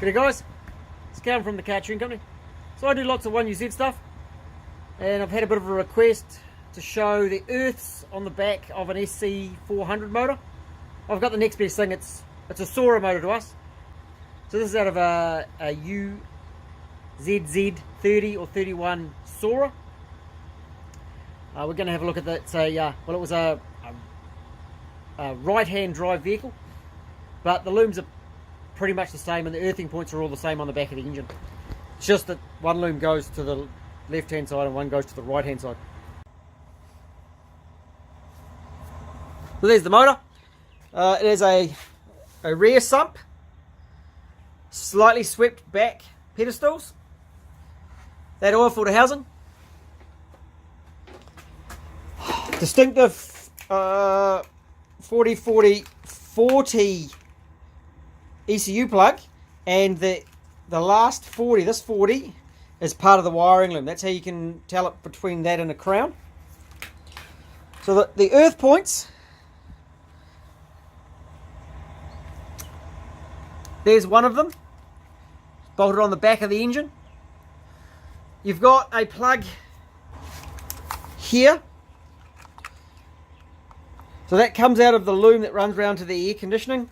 G'day guys, it's Callum from the Car Tuning Company. So I do lots of 1UZ stuff, and I've had a bit of a request to show the earths on the back of an SC400 motor. I've got the next best thing, it's a Soarer motor to us. So this is out of a UZZ30 or 31 Soarer. We're going to have a look at that. It's it was a right-hand drive vehicle, but the looms are pretty much the same and the earthing points are all the same on the back of the engine. It's just that one loom goes to the left-hand side and one goes to the right-hand side. So there's the motor. It is a rear sump, slightly swept back pedestals, that oil filter housing, distinctive 40-40-40 ECU plug, and the last 40, this 40 is part of the wiring loom. That's how you can tell it between that and a crown. So the earth points, there's one of them bolted on the back of the engine. You've got a plug here, so that comes out of the loom that runs around to the air conditioning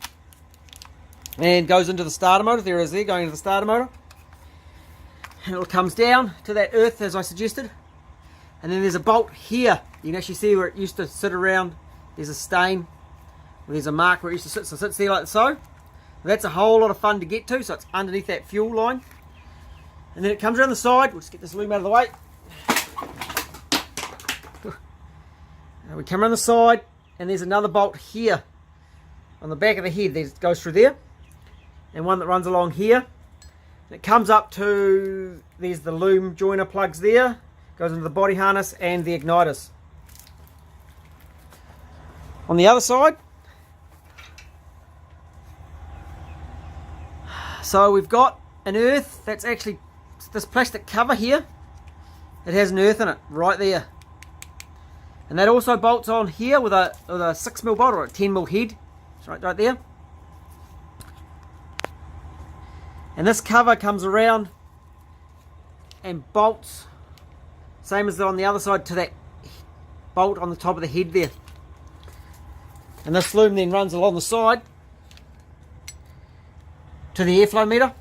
and goes into the starter motor. There it is there, going into the starter motor. And it comes down to that earth as I suggested. And then there's a bolt here. You can actually see where it used to sit around. There's a stain. There's a mark where it used to sit. So it sits there like so. That's a whole lot of fun to get to. So it's underneath that fuel line. And then it comes around the side. We'll just get this loom out of the way. And we come around the side. And there's another bolt here on the back of the head. It goes through there. And one that runs along here. It comes up to, there's the loom joiner plugs there, goes into the body harness and the igniters. On the other side, so we've got an earth, that's actually this plastic cover here, it has an earth in it right there. And that also bolts on here with a 6mm bolt or a 10mm head. It's right there. And this cover comes around and bolts, same as on the other side, to that bolt on the top of the head there. And this loom then runs along the side to the airflow meter.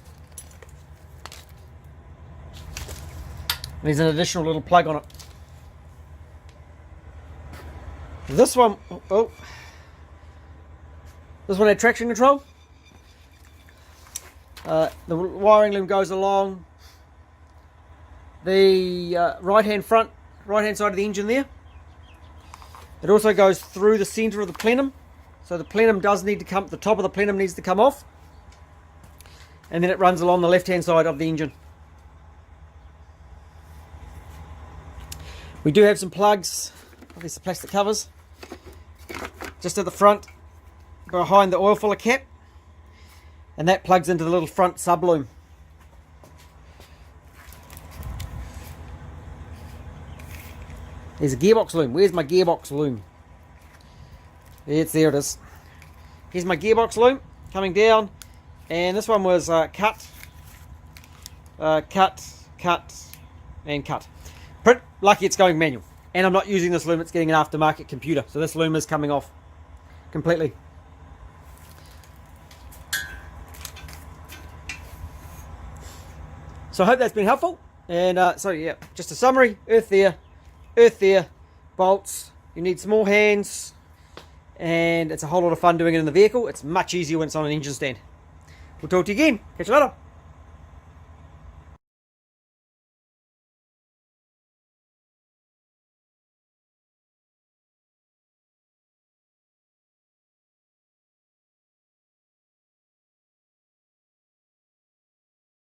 There's an additional little plug on it. This one, this one had traction control. The wiring loom goes along the right hand side of the engine there. It also goes through the center of the plenum, so the plenum does need to come, the top of the plenum needs to come off, and then it runs along the left hand side of the engine. We do have some plugs, these are plastic covers, just at the front behind the oil filler cap. And that plugs into the little front subloom. There's a gearbox loom. Where's my gearbox loom? There it is. Here's my gearbox loom coming down. And this one was cut, and cut. Pretty lucky it's going manual. And I'm not using this loom, it's getting an aftermarket computer. So this loom is coming off completely. So I hope that's been helpful, and so yeah, just a summary: earth there, bolts. You need small hands, and it's a whole lot of fun doing it in the vehicle. It's much easier when it's on an engine stand. We'll talk to you again. Catch you later.